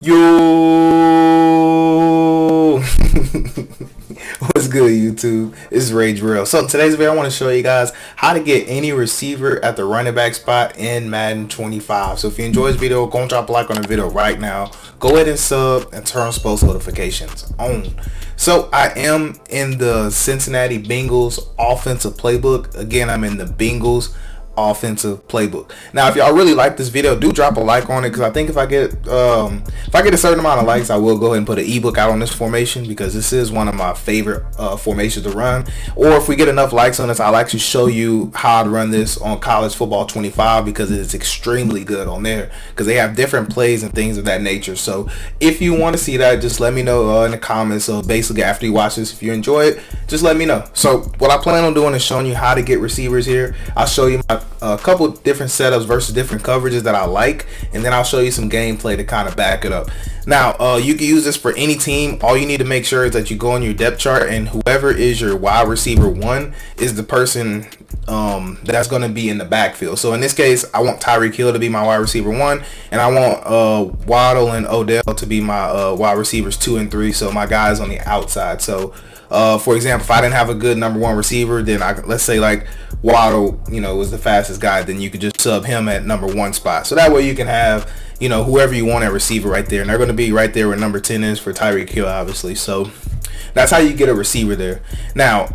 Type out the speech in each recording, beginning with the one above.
Yo, what's good, YouTube? It's Rage Real. So in today's video, I want to show you guys how to get any receiver at the running back spot in Madden 25. So if you enjoy this video, go and drop a like on the video right now. Go ahead and sub and turn on post notifications on. So I am in the Cincinnati Bengals offensive playbook. Again, I'm in the Bengals offensive playbook. Now if y'all really like this video, do drop a like on it, because I think if I get a certain amount of likes, I will go ahead and put an ebook out on this formation, because this is one of my favorite formations to run. Or if we get enough likes on this, I'll actually show you how to run this on College Football 25, because it is extremely good on there, because they have different plays and things of that nature. So if you want to see that, just let me know in the comments. So basically, after you watch this, if you enjoy it, just let me know. So what I plan on doing is showing you how to get receivers here. I'll show you a couple different setups versus different coverages that I like, and then I'll show you some gameplay to kind of back it up. Now you can use this for any team. All you need to make sure is that you go on your depth chart, and whoever is your wide receiver one is the person that's going to be in the backfield. So in this case, I want Tyreek Hill to be my wide receiver one, and I want Waddle and Odell to be my wide receivers 2 and 3, so my guys on the outside. So for example, if I didn't have a good number one receiver, then let's say like Waddle, was the fastest guy, then you could just sub him at number 1 spot. So that way you can have, whoever you want at receiver right there, and they're going to be right there where number 10 is for Tyreek Hill, obviously. So that's how you get a receiver there. Now,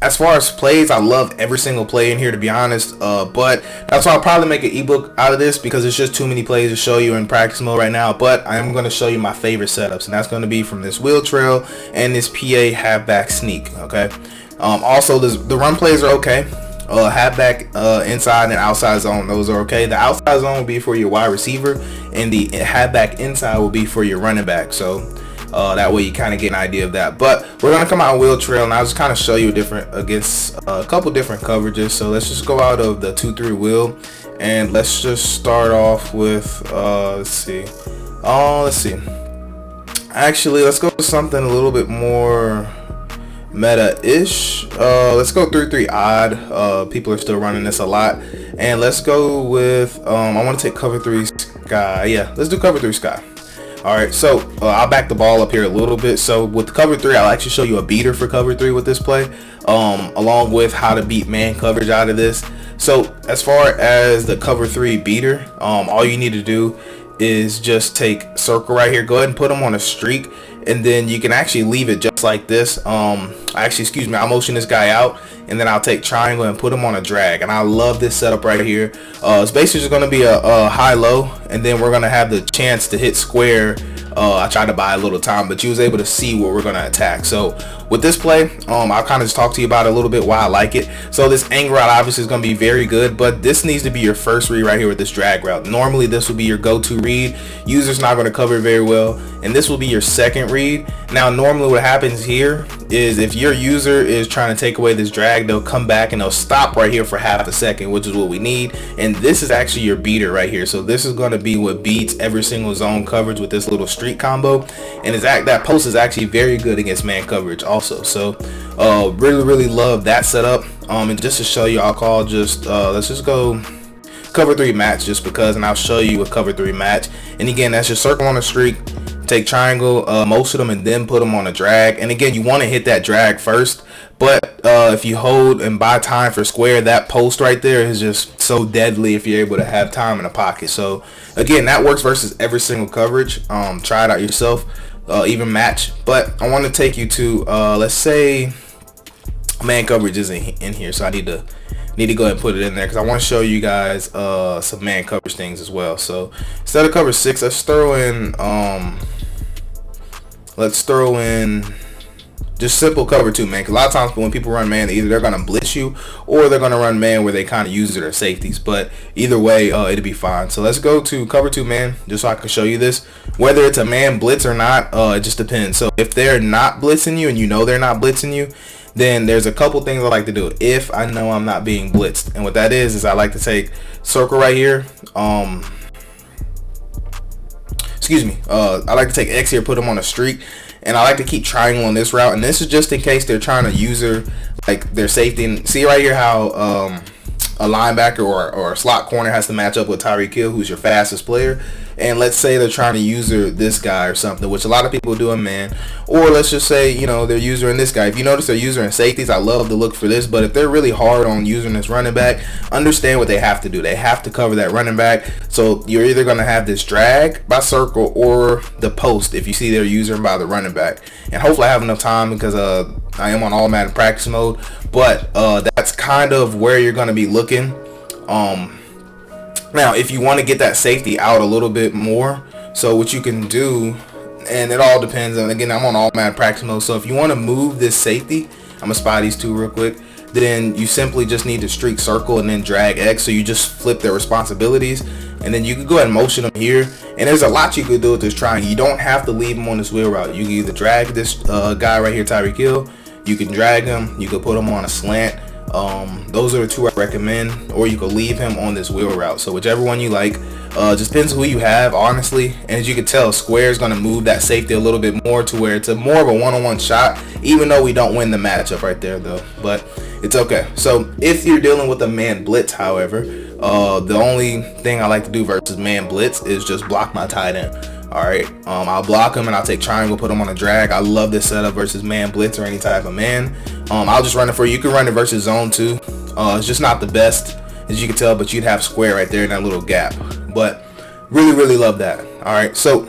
as far as plays, I love every single play in here, to be honest, but that's why I'll probably make an ebook out of this, because it's just too many plays to show you in practice mode right now. But I am going to show you my favorite setups, and that's going to be from this wheel trail and this PA halfback sneak. Okay. Also, the run plays are okay. Halfback inside and outside zone, those are okay. The outside zone will be for your wide receiver, and the halfback inside will be for your running back. So that way you kind of get an idea of that. But we're gonna come out on wheel trail, and I'll just kind of show you against a couple different coverages. So let's just go out of the 2-3 wheel, and let's just start off with let's see. Actually, let's go with something a little bit more meta-ish. Let's go 3-3 odd. People are still running this a lot, and let's go with I want to take cover 3 sky. Yeah, let's do cover 3 sky. Alright, so I'll back the ball up here a little bit. So with the cover 3, I'll actually show you a beater for cover 3 with this play, along with how to beat man coverage out of this. So as far as the cover 3 beater, all you need to do is just take circle right here, go ahead and put them on a streak, and then you can actually leave it just like this. I'll motion this guy out, and then I'll take triangle and put him on a drag. And I love this setup right here. It's basically just going to be a high-low, and then we're going to have the chance to hit square. I tried to buy a little time, but you was able to see what we're going to attack. So with this play, I'll kind of just talk to you about it a little bit why I like it. So this angle route obviously is going to be very good, but this needs to be your first read right here with this drag route. Normally this will be your go-to read. User's not going to cover it very well, and this will be your second read. Now normally what happens here is if your user is trying to take away this drag, they'll come back and they'll stop right here for half a second, which is what we need. And this is actually your beater right here. So this is going to be what beats every single zone coverage with this little streak combo, and that post is actually very good against man coverage also. So really love that setup. And just to show you, I'll call just let's just go cover 3 match, just because, and I'll show you a cover 3 match. And again, that's just circle on a streak, take triangle, most of them, and then put them on a drag. And again, you want to hit that drag first, but if you hold and buy time for square, that post right there is just so deadly if you're able to have time in the pocket. So again, that works versus every single coverage. Try it out yourself, even match. But I want to take you to let's say man coverage isn't in here, so I need to go ahead and put it in there, because I want to show you guys some man coverage things as well. So instead of cover 6, let's throw in just simple cover 2 man, because a lot of times when people run man, either they're going to blitz you, or they're going to run man where they kind of use their safeties. But either way, it'll be fine. So let's go to cover 2 man, just so I can show you this. Whether it's a man blitz or not, it just depends. So if they're not blitzing you, and they're not blitzing you, then there's a couple things I like to do if I know I'm not being blitzed. And what that is I like to take circle right here. I like to take X here, put them on a streak, and I like to keep triangle on this route. And this is just in case they're trying to use their safety. And see right here how a linebacker or a slot corner has to match up with Tyreek Hill, who's your fastest player. And let's say they're trying to user this guy or something, which a lot of people do in man. Or let's just say, you know, they're using this guy. If you notice they're using safeties, I love to look for this. But if they're really hard on using this running back, understand what they have to do. They have to cover that running back. So you're either going to have this drag by circle or the post if you see they're using by the running back. And hopefully I have enough time because I am on all Madden practice mode. But that's kind of where you're going to be looking. Now, if you want to get that safety out a little bit more, so what you can do, and it all depends on, again, I'm on all Madden practice mode, so if you want to move this safety, I'm going to spy these two real quick, then you simply just need to streak circle and then drag X, so you just flip their responsibilities, and then you can go ahead and motion them here, and there's a lot you could do with this triangle. You don't have to leave him on this wheel route. You can either drag this guy right here, Tyreek Hill, you can drag him, you can put him on a slant. Those are the two I recommend, or you could leave him on this wheel route, so whichever one you like. Just depends who you have, honestly. And as you can tell, square is going to move that safety a little bit more to where it's a more of a one-on-one shot, even though we don't win the matchup right there though, but it's okay. So if you're dealing with a man blitz, however, the only thing I like to do versus man blitz is just block my tight end. Alright, I'll block him and I'll take triangle, put him on a drag. I love this setup versus man blitz or any type of man. I'll just run it for you. You can run it versus zone too. It's just not the best, as you can tell, but you'd have square right there in that little gap. But really love that. Alright, so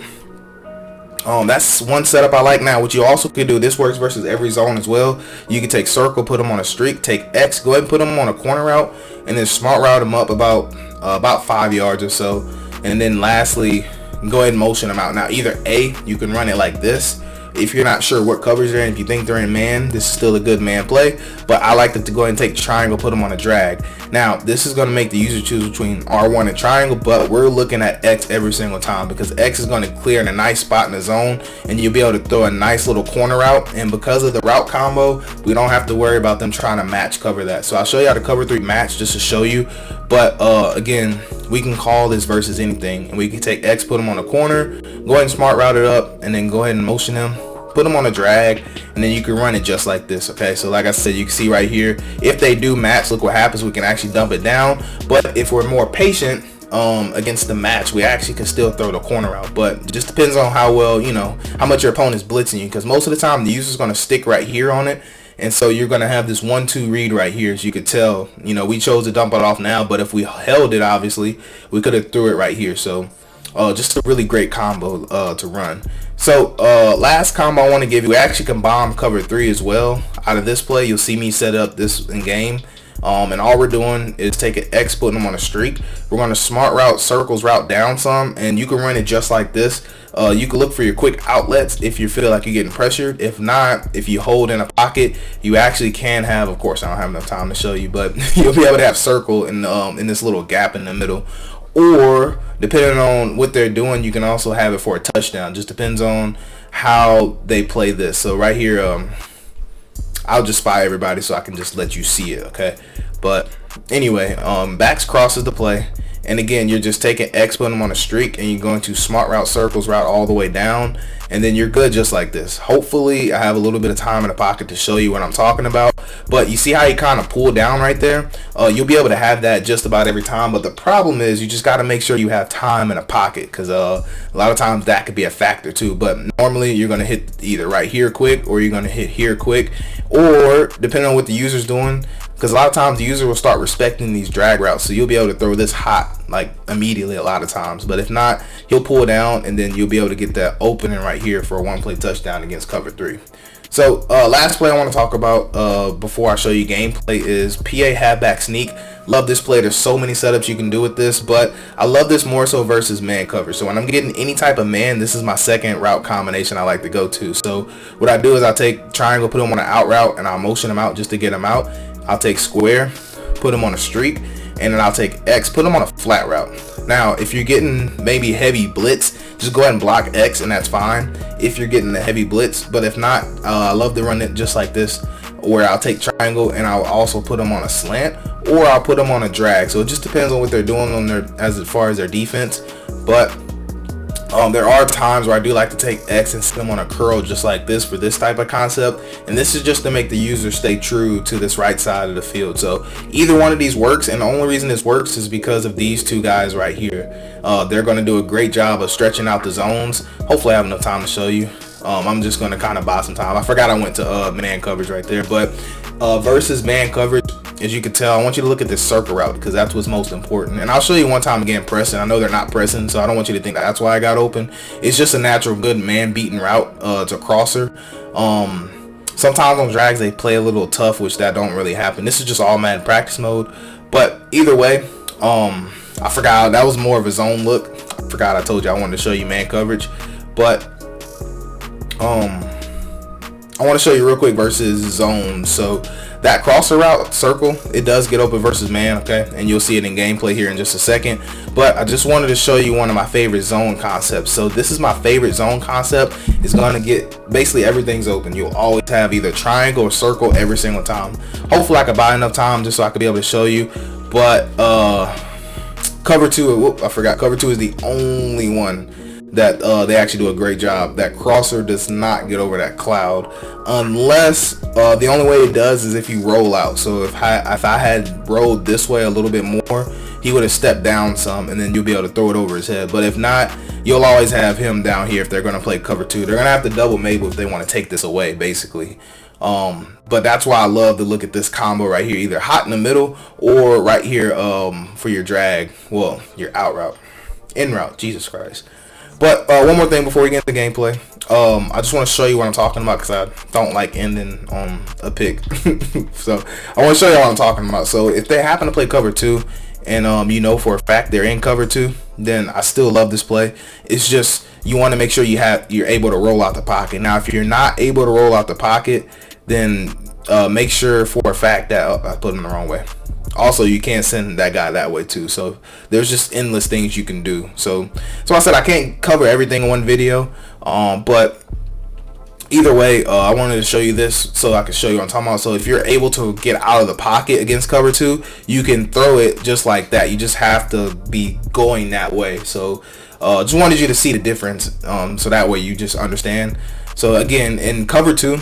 that's one setup I like. Now what you also could do, this works versus every zone as well. You can take circle, put them on a streak, take X, go ahead and put them on a corner route, and then smart route them up about 5 yards or so. And then lastly, go ahead and motion them out. Now either A, you can run it like this. If you're not sure what covers they're in, if you think they're in man, this is still a good man play. But I like to go ahead and take triangle, put them on a drag. Now this is going to make the user choose between R1 and triangle, but we're looking at X every single time because X is going to clear in a nice spot in the zone, and you'll be able to throw a nice little corner out. And because of the route combo, we don't have to worry about them trying to match cover that. So I'll show you how to cover 3 match just to show you. But again, we can call this versus anything, and we can take X, put him on a corner, go ahead and smart route it up, and then go ahead and motion him, put them on a drag, and then you can run it just like this. Okay, so like I said, you can see right here, if they do match, look what happens. We can actually dump it down. But if we're more patient against the match, we actually can still throw the corner out. But it just depends on how well, you know, how much your opponent's blitzing you, because most of the time the user's going to stick right here on it. And so you're going to have this 1-2 read right here. As you could tell, you know, we chose to dump it off now, but if we held it, obviously we could have threw it right here. So just a really great combo to run. So last combo I want to give you, we actually can bomb cover 3 as well. Out of this play, you'll see me set up this in game. And all we're doing is taking X, putting them on a streak. We're going to smart route, circles route down some, and you can run it just like this. You can look for your quick outlets if you feel like you're getting pressured. If not, if you hold in a pocket, you actually can have, of course I don't have enough time to show you, but you'll be able to have circle in this little gap in the middle. Or depending on what they're doing, you can also have it for a touchdown. Just depends on how they play this. So right here, I'll just spy everybody so I can just let you see it, okay? But anyway, backs crosses the play, and again, you're just taking X, putting them on a streak, and you're going to smart route, circles route all the way down, and then you're good just like this. Hopefully I have a little bit of time in the pocket to show you what I'm talking about. But you see how you kind of pull down right there? You'll be able to have that just about every time, but the problem is you just got to make sure you have time in a pocket, because a lot of times that could be a factor too. But normally you're going to hit either right here quick, or you're going to hit here quick, or depending on what the user's doing, because a lot of times the user will start respecting these drag routes, so you'll be able to throw this hot like immediately a lot of times. But if not, he'll pull down, and then you'll be able to get that opening right here for a 1-play touchdown against cover 3. So last play I want to talk about before I show you gameplay is PA halfback sneak. Love this play. There's so many setups you can do with this, but I love this more so versus man cover. So when I'm getting any type of man, this is my second route combination I like to go to. So what I do is I take triangle, put him on an out route, and I'll motion him out just to get him out. I'll take square, put him on a streak, and then I'll take X, put him on a flat route. Now if you're getting maybe heavy blitz, just go ahead and block X, and that's fine if you're getting the heavy blitz. But if not, I love to run it just like this, where I'll take triangle and I'll also put them on a slant, or I'll put them on a drag. So it just depends on what they're doing on their as far as their defense. But There are times where I do like to take X and sit them on a curl just like this for this type of concept, and this is just to make the user stay true to this right side of the field. So either one of these works, and the only reason this works is because of these two guys right here. They're going to do a great job of stretching out the zones. Hopefully I have enough time to show you. I'm just going to kind of buy some time. I forgot I went to man coverage right there, but versus man coverage, as you can tell, I want you to look at this circle route because that's what's most important. And I'll show you one time again pressing. I know they're not pressing, so I don't want you to think that's why I got open. It's just a natural good man beating route to crosser. Sometimes on drags they play a little tough, which that don't really happen. This is just all Madden practice mode. But either way, I forgot that was more of a zone look. I forgot I told you I wanted to show you man coverage, but I want to show you real quick versus zone. So that crosser route circle, it does get open versus man, okay, and you'll see it in gameplay here in just a second. But I just wanted to show you one of my favorite zone concepts. So this is my favorite zone concept. It's going to get basically everything's open. You'll always have either triangle or circle every single time. Hopefully I could buy enough time just so I could be able to show you. But cover two, I forgot, cover two is the only one that they actually do a great job. That crosser does not get over that cloud unless the only way it does is if you roll out. So if I had rolled this way a little bit more, he would have stepped down some, and then you'll be able to throw it over his head. But if not, you'll always have him down here if they're going to play cover two. They're going to have to double Mabel if they want to take this away, basically. But that's why I love to look at this combo right here, either hot in the middle or right here for your drag, well, your out route, in route, Jesus Christ. But one more thing before we get into gameplay, I just want to show you what I'm talking about because I don't like ending on a pick. So I want to show you what I'm talking about. So if they happen to play cover two, and you know for a fact they're in cover two, then I still love this play. It's just you want to make sure you're able to roll out the pocket. Now if you're not able to roll out the pocket, then make sure for a fact that I put him the wrong way. Also, you can't send that guy that way too. So there's just endless things you can do. So I said I can't cover everything in one video, but either way, I wanted to show you this so I can show you what I'm talking about. So if you're able to get out of the pocket against cover two, you can throw it just like that. You just have to be going that way. So just wanted you to see the difference, so that way you just understand. So again, in cover two,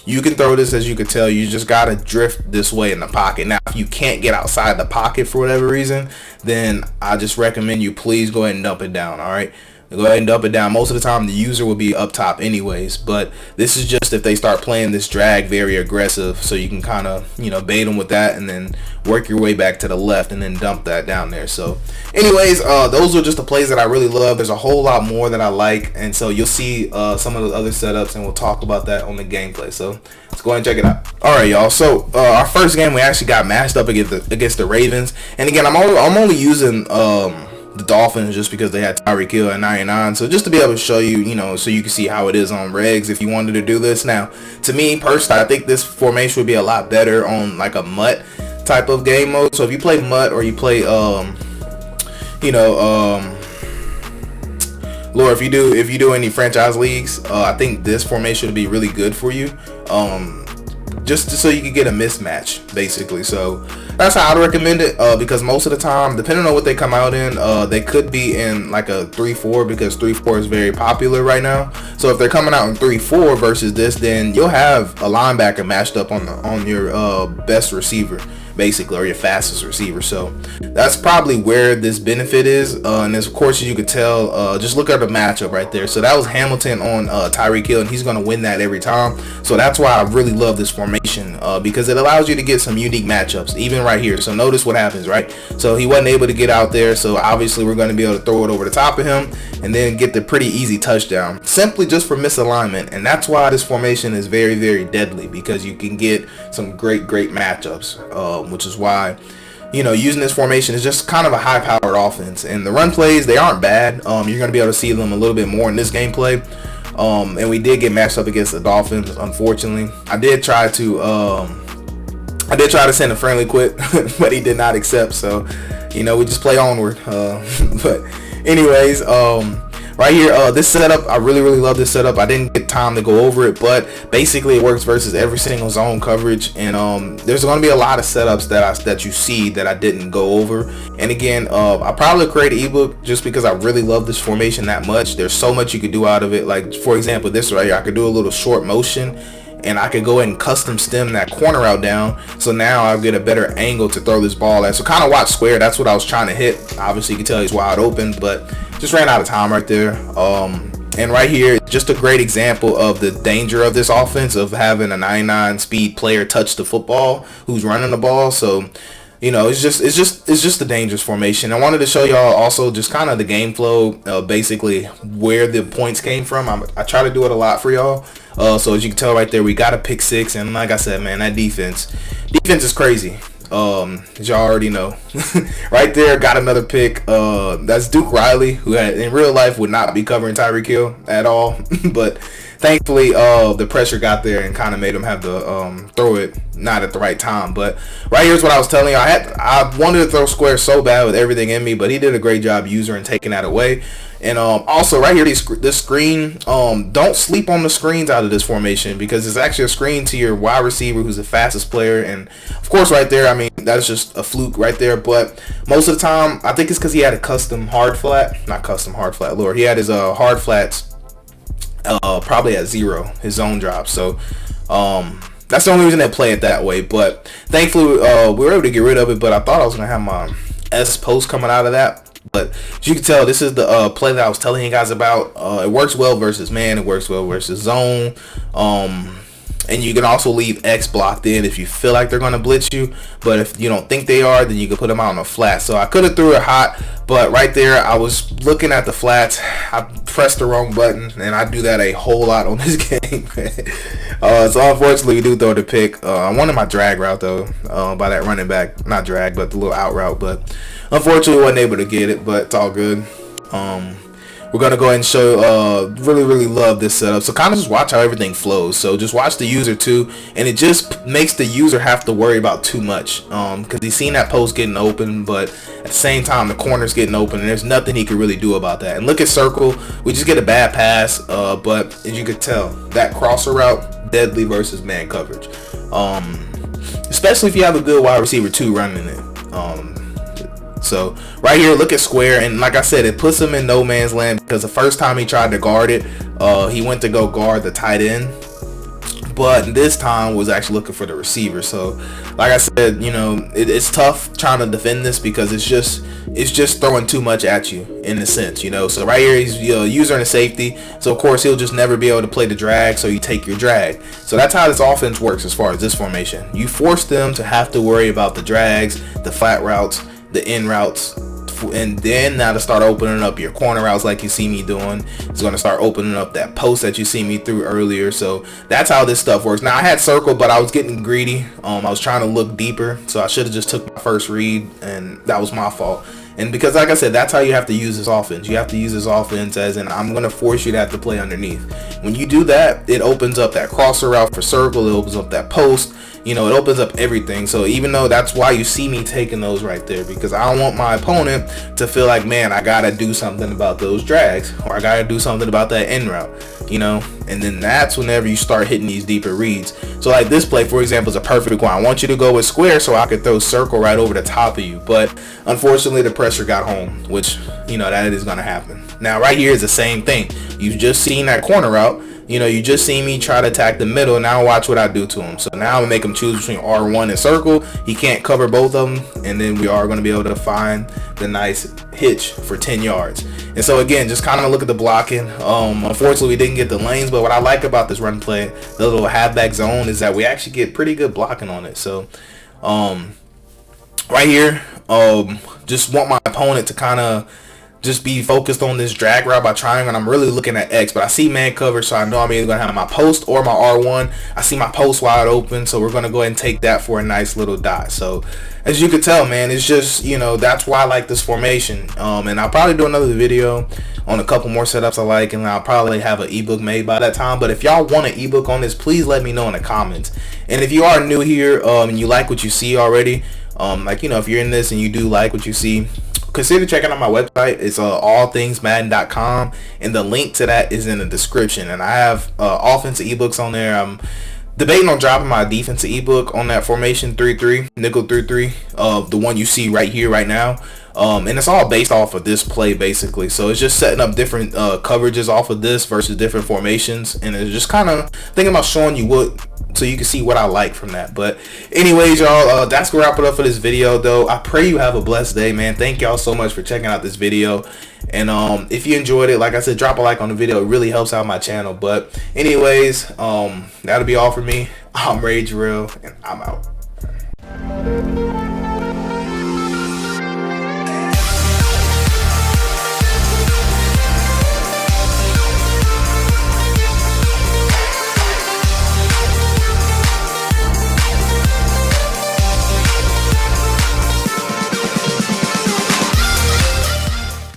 you can throw this, as you can tell. You just gotta drift this way in the pocket. Now if you can't get outside the pocket for whatever reason, then I just recommend you please go ahead and dump it down. All right, go ahead and dump it down. Most of the time the user will be up top anyways, but this is just if they start playing this drag very aggressive, so you can kind of, you know, bait them with that and then work your way back to the left and then dump that down there. So anyways, those are just the plays that I really love. There's a whole lot more that I like, and so you'll see some of the other setups, and we'll talk about that on the gameplay. So let's go ahead and check it out. All right, y'all, so our first game we actually got matched up against the Ravens, and again I'm only using the Dolphins just because they had Tyreek Hill at 99. So just to be able to show you, you know, so you can see how it is on regs if you wanted to do this. Now, to me personally, I think this formation would be a lot better on like a MUT type of game mode. So if you play MUT or you play Lord, if you do any franchise leagues, I think this formation would be really good for you. Just so you can get a mismatch, basically. So that's how I'd recommend it, because most of the time, depending on what they come out in, they could be in like a 3-4, because 3-4 is very popular right now. So if they're coming out in 3-4 versus this, then you'll have a linebacker matched up on your best receiver, basically, or your fastest receiver. So that's probably where this benefit is. And of course, as you could tell, just look at the matchup right there. So that was Hamilton on Tyreek Hill, and he's going to win that every time. So that's why I really love this formation, because it allows you to get some unique matchups, even right here. So notice what happens, right? So he wasn't able to get out there, so obviously we're going to be able to throw it over the top of him and then get the pretty easy touchdown, simply just for misalignment. And that's why this formation is very, very deadly, because you can get some great matchups, which is why, you know, using this formation is just kind of a high-powered offense. And the run plays, they aren't bad. You're going to be able to see them a little bit more in this gameplay. And we did get matched up against the Dolphins, unfortunately. I did try to send a friendly quit, but he did not accept. So, you know, we just play onward. But anyways, right here, this setup, I really love this setup. I didn't get time to go over it, but basically it works versus every single zone coverage. And there's going to be a lot of setups that you see that I didn't go over. And again, I probably create an ebook just because I really love this formation that much. There's so much you could do out of it. Like for example, this right here, I could do a little short motion, and I could go ahead and custom stem that corner out down, so now I'll get a better angle to throw this ball at. So kind of watch square, that's what I was trying to hit. Obviously you can tell he's wide open, but just ran out of time right there. And right here, just a great example of the danger of this offense, of having a 99 speed player touch the football who's running the ball. So you know, it's just a dangerous formation. I wanted to show y'all also just kind of the game flow, basically where the points came from. I try to do it a lot for y'all. So as you can tell right there, we got a pick six, and like I said, man, that defense is crazy. As y'all already know. Right there, got another pick. That's Duke Riley, who in real life would not be covering Tyreek Hill at all, but thankfully the pressure got there and kind of made him have to throw it not at the right time. But right here's what I was telling you. I wanted to throw square so bad with everything in me, but he did a great job user and taking that away. And also right here, this screen, don't sleep on the screens out of this formation, because it's actually a screen to your wide receiver who's the fastest player. And of course right there, I mean, that's just a fluke right there, but most of the time I think it's because he had a custom hard flat, not custom hard flat, Lord, he had his hard flats probably at 0, his zone drop. So that's the only reason they play it that way. But thankfully we were able to get rid of it. But I thought I was gonna have my S post coming out of that. But as you can tell, this is the play that I was telling you guys about. It works well versus man, it works well versus zone. And you can also leave X blocked in if you feel like they're going to blitz you. But if you don't think they are, then you can put them out on a flat. So I could have threw it hot, but right there I was looking at the flats. I pressed the wrong button, and I do that a whole lot on this game. So unfortunately we do throw the pick. I wanted my drag route though, by that running back. Not drag, but the little out route. But unfortunately wasn't able to get it, but it's all good. We're going to go ahead and show, really love this setup. So kind of just watch how everything flows. So just watch the user too, and it just makes the user have to worry about too much, because he's seen that post getting open, but at the same time the corner's getting open, and there's nothing he can really do about that. And look at circle, we just get a bad pass, but as you could tell, that crosser route, deadly versus man coverage, especially if you have a good wide receiver too running it. So right here, look at square, and like I said, it puts him in no man's land, because the first time he tried to guard it, he went to go guard the tight end, but this time was actually looking for the receiver. So like I said, you know, it's tough trying to defend this, because it's just throwing too much at you in a sense, you know. So right here he's user and a safety, so of course he'll just never be able to play the drag, so you take your drag. So that's how this offense works as far as this formation. You force them to have to worry about the drags, the flat routes, the in routes, and then now to start opening up your corner routes like you see me doing. It's going to start opening up that post that you see me through earlier. So that's how this stuff works. Now I had circle, but I was getting greedy. I was trying to look deeper, so I should have just took my first read, and that was my fault. And because like I said, that's how you have to use this offense. You have to use this offense as in, I'm going to force you to have to play underneath. When you do that, it opens up that crosser route for circle, it opens up that post, you know, it opens up everything. So even though that's why you see me taking those right there, because I don't want my opponent to feel like, man, I gotta do something about those drags, or I gotta do something about that in route, you know. And then that's whenever you start hitting these deeper reads. So like this play, for example, is a perfect one. I want you to go with square so I could throw circle right over the top of you, but unfortunately the pressure got home, which, you know, that is gonna happen. Now right here is the same thing. You've just seen that corner route. You know, you just see me try to attack the middle. Now watch what I do to him. So now I'm gonna make him choose between R1 and circle. He can't cover both of them, and then we are going to be able to find the nice hitch for 10 yards. And so again, just kind of look at the blocking. Unfortunately we didn't get the lanes, but what I like about this run play, the little halfback zone, is that we actually get pretty good blocking on it. So right here, just want my opponent to kind of just be focused on this drag route by trying, and I'm really looking at X, but I see man coverage, so I know I'm either going to have my post or my R1. I see my post wide open, so we're going to go ahead and take that for a nice little dot. So as you can tell, man, it's just, you know, that's why I like this formation. And I'll probably do another video on a couple more setups I like, and I'll probably have an ebook made by that time. But if y'all want an ebook on this, please let me know in the comments. And if you are new here and you like what you see already, like, you know, if you're in this and you do like what you see, consider checking out my website. It's allthingsmadden.com, and the link to that is in the description. And I have offensive ebooks on there. I'm debating on dropping my defensive ebook on that formation 3-3, nickel 3-3, the one you see right here, right now. And it's all based off of this play, basically. So it's just setting up different coverages off of this versus different formations. And it's just kind of thinking about showing you what, so you can see what I like from that. But anyways, y'all, that's gonna wrap it up for this video, though. I pray you have a blessed day, man. Thank y'all so much for checking out this video. And if you enjoyed it, like I said, drop a like on the video. It really helps out my channel. But anyways, that'll be all for me. I'm Rage Real, and I'm out.